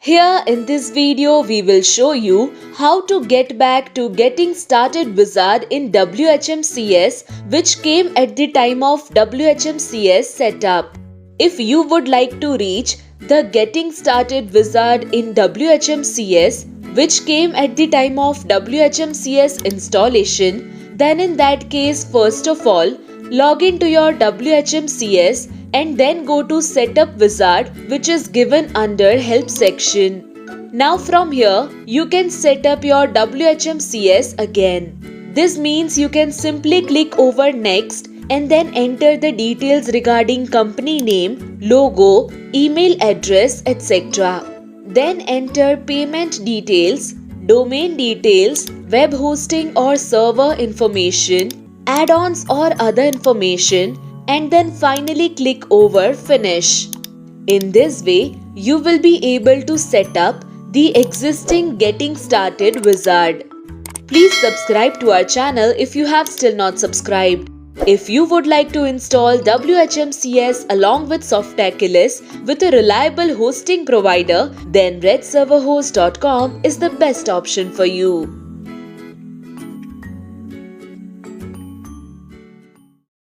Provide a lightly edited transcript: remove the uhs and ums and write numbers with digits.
Here in this video we will show you how to get back to Getting Started wizard in WHMCS, which came at the time of WHMCS setup. If you would like to reach the Getting Started wizard in WHMCS, which came at the time of WHMCS installation, then in that case, first of all, log into your WHMCS and then go to Setup Wizard, which is given under Help section. Now from here, you can set up your WHMCS again. This means you can simply click over Next and then enter the details regarding company name, logo, email address, etc. Then enter payment details, domain details, web hosting or server information, add-ons or other information, and then finally click over Finish. In this way, you will be able to set up the existing Getting Started wizard. Please subscribe to our channel if you have still not subscribed. If you would like to install WHMCS along with Softaculous with a reliable hosting provider, then redserverhost.com is the best option for you.